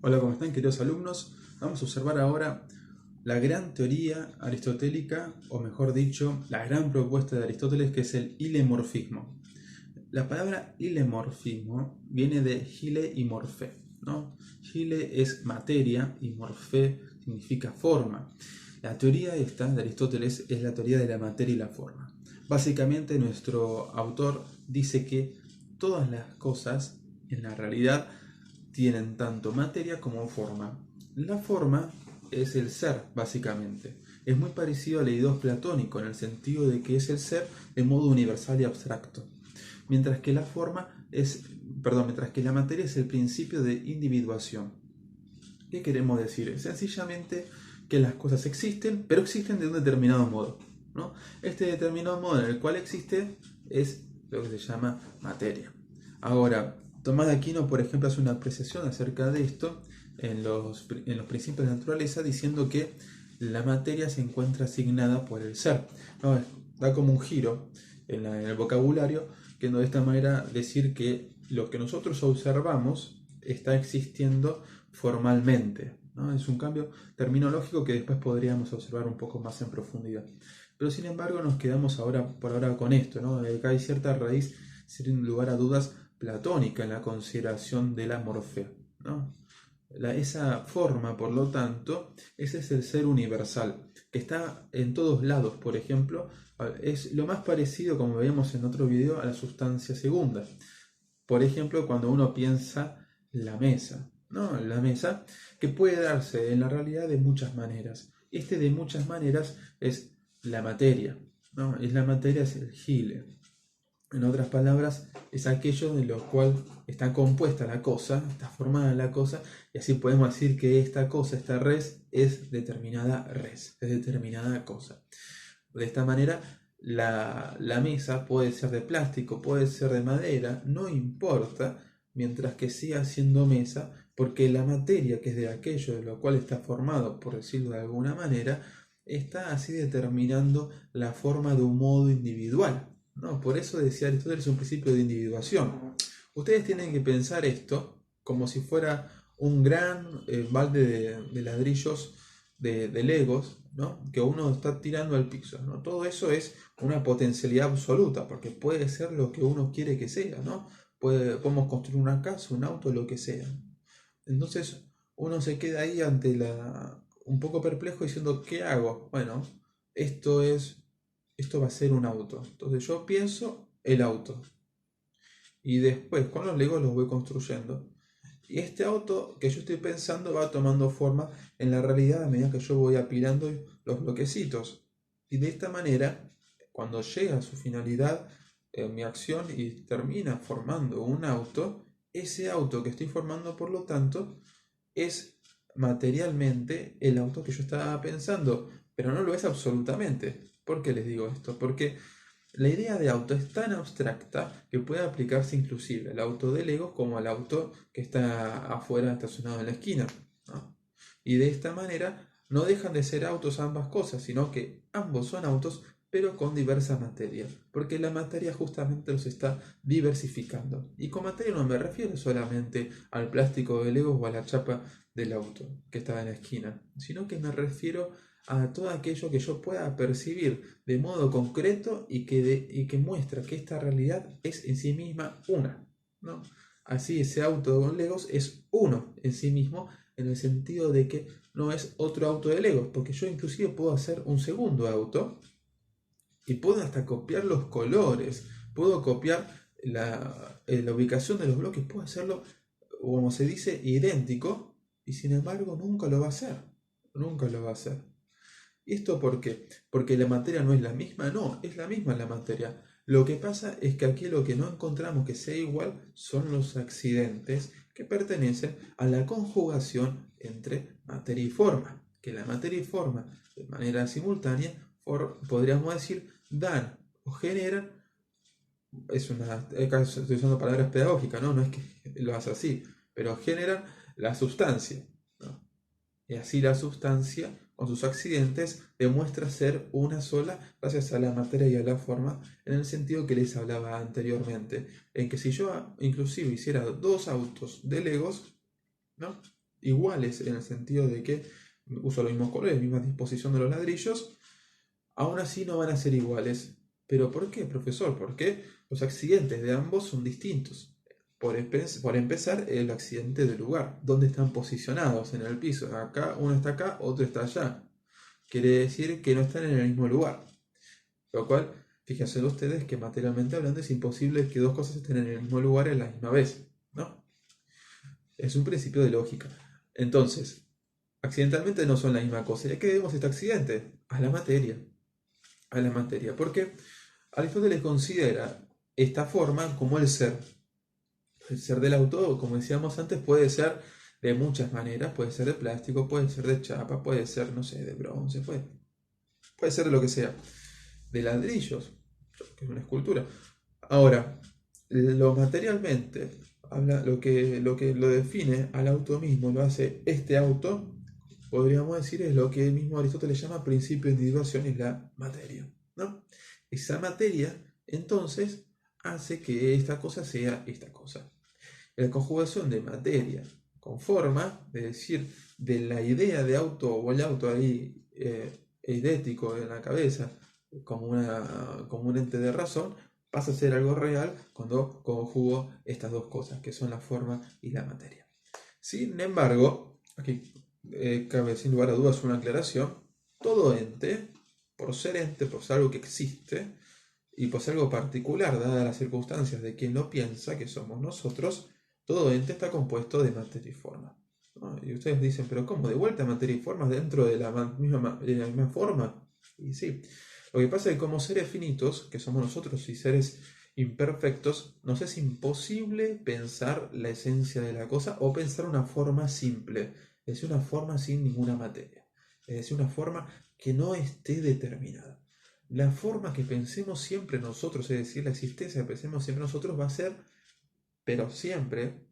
Hola, ¿cómo están, queridos alumnos? Vamos a observar ahora la gran teoría aristotélica, o mejor dicho, la gran propuesta de Aristóteles, que es el hilemorfismo. La palabra hilemorfismo viene de hile y morfé, ¿no? Hile es materia y morfé significa forma. La teoría esta de Aristóteles es la teoría de la materia y la forma. Básicamente nuestro autor dice que todas las cosas en la realidad tienen tanto materia como forma. La forma es el ser, básicamente. Es muy parecido al eidos platónico en el sentido de que es el ser de modo universal y abstracto. Mientras que la mientras que la materia es el principio de individuación. ¿Qué queremos decir? Sencillamente que las cosas existen, pero existen de un determinado modo, ¿no? Este determinado modo en el cual existe es lo que se llama materia. Ahora, Tomás de Aquino, por ejemplo, hace una apreciación acerca de esto en los principios de la naturaleza, diciendo que la materia se encuentra asignada por el ser, ¿no? Da como un giro en el vocabulario, que de esta manera decir que lo que nosotros observamos está existiendo formalmente, ¿no? Es un cambio terminológico que después podríamos observar un poco más en profundidad. Pero sin embargo nos quedamos por ahora con esto, ¿no? Acá hay cierta raíz, sin lugar a dudas, platónica en la consideración de la morfea, ¿no? Esa forma, por lo tanto, ese es el ser universal, que está en todos lados. Por ejemplo, es lo más parecido, como veíamos en otro video, a la sustancia segunda. Por ejemplo, cuando uno piensa la mesa, ¿no? La mesa, que puede darse en la realidad de muchas maneras. Este de muchas maneras es la materia, ¿no? Es la materia, es el gile. En otras palabras, es aquello de lo cual está compuesta la cosa, está formada la cosa, y así podemos decir que esta cosa, esta res, es determinada res, es determinada cosa. De esta manera, la mesa puede ser de plástico, puede ser de madera, no importa, mientras que siga siendo mesa, porque la materia, que es de aquello de lo cual está formado, por decirlo de alguna manera, está así determinando la forma de un modo individual, ¿no? Por eso decía Aristóteles, es un principio de individuación. Ustedes tienen que pensar esto como si fuera un gran balde de ladrillos de Legos, ¿no? Que uno está tirando al piso, ¿no? Todo eso es una potencialidad absoluta, porque puede ser lo que uno quiere que sea, ¿no? Podemos construir una casa, un auto, lo que sea. Entonces uno se queda ahí un poco perplejo diciendo, ¿qué hago? Bueno, esto esto va a ser un auto. Entonces yo pienso el auto. Y después con los Legos los voy construyendo. Y este auto que yo estoy pensando va tomando forma en la realidad a medida que yo voy apilando los bloquecitos. Y de esta manera, cuando llega a su finalidad mi acción y termina formando un auto, ese auto que estoy formando, por lo tanto, es materialmente el auto que yo estaba pensando, pero no lo es absolutamente. ¿Por qué les digo esto? Porque la idea de auto es tan abstracta que puede aplicarse inclusive al auto de Legos como al auto que está afuera estacionado en la esquina, ¿no? Y de esta manera no dejan de ser autos ambas cosas, sino que ambos son autos pero con diversa materia, porque la materia justamente los está diversificando. Y con materia no me refiero solamente al plástico de Legos o a la chapa del auto que estaba en la esquina, sino que me refiero a todo aquello que yo pueda percibir de modo concreto y que muestra que esta realidad es en sí misma una, ¿no? Así ese auto con Legos es uno en sí mismo, en el sentido de que no es otro auto de Legos, porque yo inclusive puedo hacer un segundo auto y puedo hasta copiar los colores, puedo copiar la ubicación de los bloques, puedo hacerlo, como se dice, idéntico, y sin embargo nunca lo va a hacer, nunca lo va a hacer. ¿Y esto por qué? Porque la materia no es la misma, no, es la misma la materia. Lo que pasa es que aquí lo que no encontramos que sea igual son los accidentes que pertenecen a la conjugación entre materia y forma. Que la materia y forma, de manera simultánea, podríamos decir, dan o generan, estoy usando palabras pedagógicas, ¿no? No es que lo hace así, pero generan la sustancia, ¿no? Y así la sustancia, con sus accidentes, demuestra ser una sola gracias a la materia y a la forma, en el sentido que les hablaba anteriormente, en que si yo inclusive hiciera dos autos de Legos, ¿no? iguales en el sentido de que uso los mismos colores, misma disposición de los ladrillos, aún así no van a ser iguales. ¿Pero por qué, profesor? Porque los accidentes de ambos son distintos. Por empezar, el accidente del lugar, dónde están posicionados en el piso. Acá, uno está acá, otro está allá. Quiere decir que no están en el mismo lugar. Lo cual, fíjense ustedes que materialmente hablando es imposible que dos cosas estén en el mismo lugar a la misma vez, ¿no? Es un principio de lógica. Entonces, accidentalmente no son la misma cosa. ¿Y a qué debemos este accidente? A la materia. A la materia. Porque Aristóteles considera esta forma como el ser. El ser del auto, como decíamos antes, puede ser de muchas maneras. Puede ser de plástico, puede ser de chapa, puede ser, no sé, de bronce, puede ser de lo que sea. De ladrillos, que es una escultura. Ahora, lo materialmente, lo que lo define al auto mismo, lo hace este auto, podríamos decir, es lo que el mismo Aristóteles llama principio de individuación, es la materia, ¿no? Esa materia, entonces, hace que esta cosa sea esta cosa. La conjugación de materia con forma, es decir, de la idea de auto o el auto ahí eidético en la cabeza, como un ente de razón, pasa a ser algo real cuando conjugo estas dos cosas, que son la forma y la materia. Sin embargo, aquí cabe sin lugar a dudas una aclaración, todo ente, por ser algo que existe, y por ser algo particular, dadas las circunstancias de quien lo piensa, que somos nosotros, todo ente está compuesto de materia y forma, ¿no? Y ustedes dicen, pero ¿cómo? ¿De vuelta materia y forma dentro de la misma forma? Y sí, lo que pasa es que como seres finitos, que somos nosotros y seres imperfectos, nos es imposible pensar la esencia de la cosa o pensar una forma simple, es decir, una forma sin ninguna materia, es decir, una forma que no esté determinada. La forma que pensemos siempre nosotros, es decir, la existencia que pensemos siempre nosotros va a ser, pero siempre,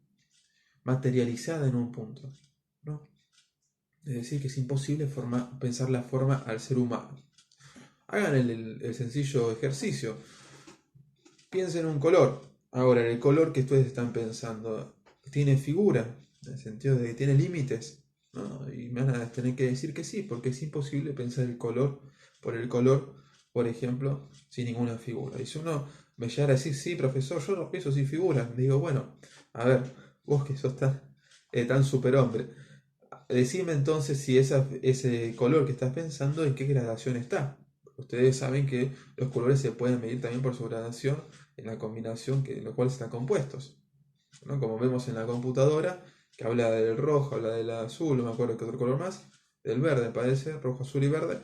materializada en un punto, ¿no? Es decir, que es imposible pensar la forma al ser humano. Hagan el sencillo ejercicio. Piensen en un color. Ahora, el color que ustedes están pensando, ¿tiene figura? En el sentido de que tiene límites, ¿no? Y me van a tener que decir que sí, porque es imposible pensar el color, por ejemplo, sin ninguna figura. Y si uno me llegara a decir, sí, profesor, yo lo pienso sin figura, digo, bueno, a ver, vos que sos tan superhombre, decime entonces si ese color que estás pensando, en qué gradación está. Ustedes saben que los colores se pueden medir también por su gradación en la combinación en la cual están compuestos, ¿no? Como vemos en la computadora, que habla del rojo, habla del azul, no me acuerdo qué otro color más, del verde, parece, rojo, azul y verde,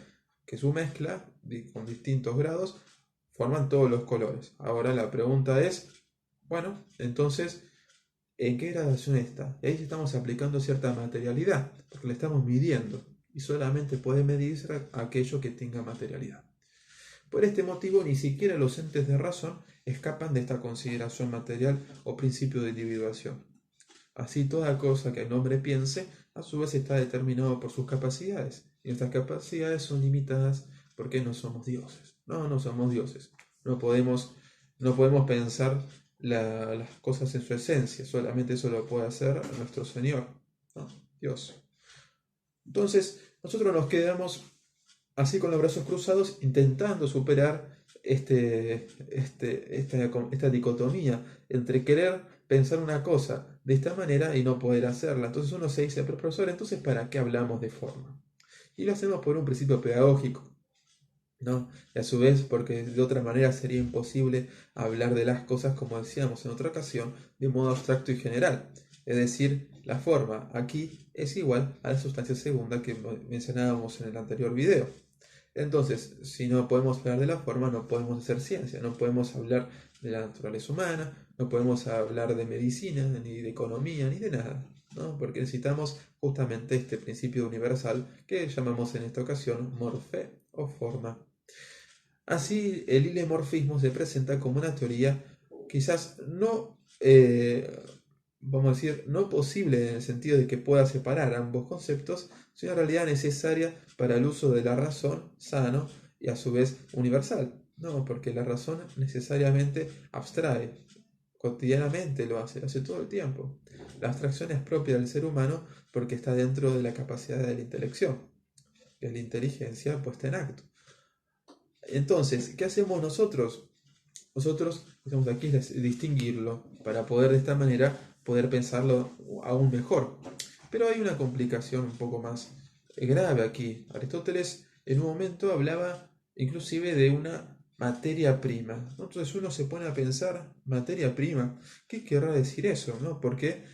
que su mezcla con distintos grados forman todos los colores. Ahora la pregunta es, bueno, entonces, ¿en qué gradación está? Y ahí estamos aplicando cierta materialidad, porque le estamos midiendo, y solamente puede medirse aquello que tenga materialidad. Por este motivo, ni siquiera los entes de razón escapan de esta consideración material o principio de individuación. Así, toda cosa que el hombre piense, a su vez está determinado por sus capacidades, y nuestras capacidades son limitadas porque no somos dioses. No somos dioses. No podemos pensar las cosas en su esencia, solamente eso lo puede hacer nuestro Señor, ¿no? Dios. Entonces, nosotros nos quedamos así con los brazos cruzados, intentando superar esta dicotomía entre querer pensar una cosa de esta manera y no poder hacerla. Entonces uno se dice, pero profesor, entonces ¿para qué hablamos de forma? Y lo hacemos por un principio pedagógico, ¿no? Y a su vez, porque de otra manera sería imposible hablar de las cosas, como decíamos en otra ocasión, de modo abstracto y general. Es decir, la forma aquí es igual a la sustancia segunda que mencionábamos en el anterior video. Entonces, si no podemos hablar de la forma, no podemos hacer ciencia, no podemos hablar de la naturaleza humana, no podemos hablar de medicina, ni de economía, ni de nada, ¿no? Porque necesitamos justamente este principio universal que llamamos en esta ocasión morfé o forma. Así, el ilemorfismo se presenta como una teoría quizás no, vamos a decir, no posible en el sentido de que pueda separar ambos conceptos, sino en realidad necesaria para el uso de la razón sano y a su vez universal, ¿no? Porque la razón necesariamente abstrae cotidianamente lo hace todo el tiempo. La abstracción es propia del ser humano porque está dentro de la capacidad de la intelección, que es la inteligencia puesta en acto. Entonces, ¿qué hacemos nosotros? Nosotros estamos aquí es distinguirlo para poder de esta manera poder pensarlo aún mejor. Pero hay una complicación un poco más grave aquí. Aristóteles en un momento hablaba inclusive de una materia prima, ¿no? Entonces uno se pone a pensar, materia prima, ¿qué querrá decir eso? ¿No? Porque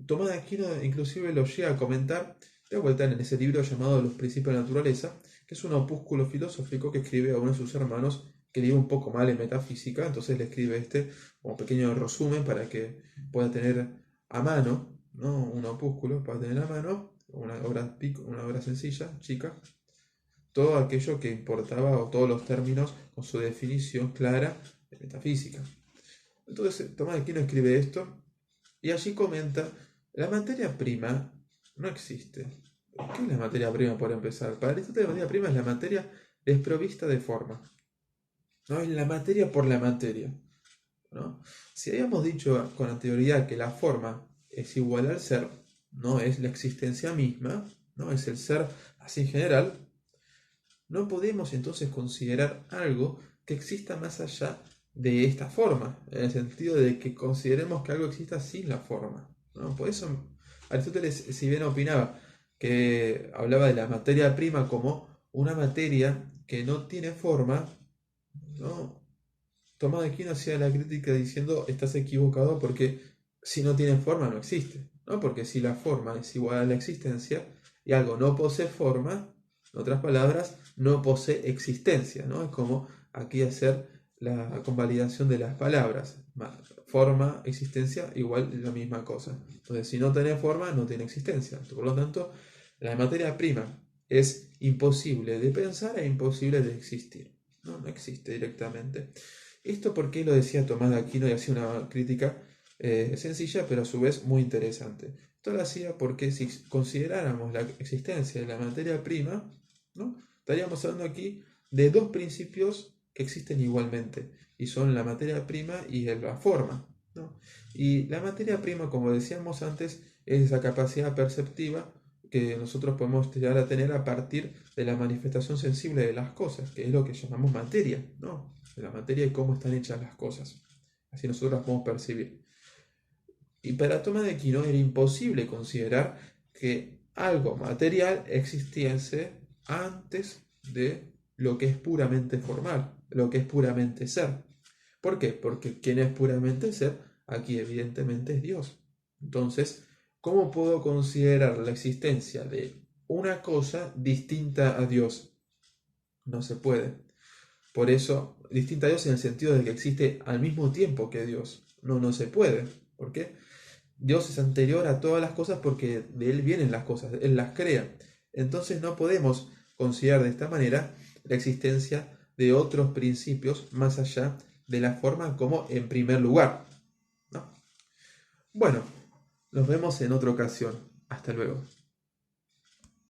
Tomás de Aquino inclusive lo llega a comentar de vuelta en ese libro llamado Los Principios de la Naturaleza, que es un opúsculo filosófico que escribe a uno de sus hermanos que le iba un poco mal en metafísica, entonces le escribe como pequeño resumen para que pueda tener a mano, ¿no? Un opúsculo para tener a mano, una obra sencilla, chica, todo aquello que importaba o todos los términos con su definición clara de metafísica. Entonces Tomás de Aquino escribe esto y allí comenta, la materia prima no existe. ¿Qué es la materia prima por empezar? Para Aristóteles la materia prima es la materia desprovista de forma. No es la materia por la materia, ¿no? Si habíamos dicho con anterioridad que la forma es igual al ser, no es la existencia misma, no es el ser así en general, no podemos entonces considerar algo que exista más allá de esta forma, en el sentido de que consideremos que algo exista sin la forma, ¿no? Por eso Aristóteles, si bien opinaba que hablaba de la materia prima como una materia que no tiene forma, ¿no? Tomás de Aquino hacía la crítica diciendo estás equivocado porque si no tiene forma no existe, ¿no? Porque si la forma es igual a la existencia y algo no posee forma, en otras palabras, no posee existencia, ¿no? Es como aquí hacer la convalidación de las palabras. Forma, existencia, igual la misma cosa. Entonces, si no tiene forma, no tiene existencia. Por lo tanto, la materia prima es imposible de pensar e imposible de existir. No existe directamente. Esto porque lo decía Tomás de Aquino y hacía una crítica sencilla, pero a su vez muy interesante. Esto lo hacía porque si consideráramos la existencia de la materia prima, ¿no? Estaríamos hablando aquí de dos principios que existen igualmente, y son la materia prima y la forma, ¿no? Y la materia prima, como decíamos antes, es esa capacidad perceptiva que nosotros podemos llegar a tener a partir de la manifestación sensible de las cosas, que es lo que llamamos materia, ¿no? De la materia y cómo están hechas las cosas. Así nosotros las podemos percibir. Y para Tomás de Aquino era imposible considerar que algo material existiese antes de lo que es puramente formal, lo que es puramente ser. ¿Por qué? Porque quien es puramente ser, aquí evidentemente es Dios. Entonces, ¿cómo puedo considerar la existencia de una cosa distinta a Dios? No se puede. Por eso, distinta a Dios en el sentido de que existe al mismo tiempo que Dios. No se puede. ¿Por qué? Dios es anterior a todas las cosas porque de Él vienen las cosas, Él las crea. Entonces no podemos considerar de esta manera la existencia de otros principios más allá de la forma como en primer lugar, ¿no? Bueno, nos vemos en otra ocasión. Hasta luego.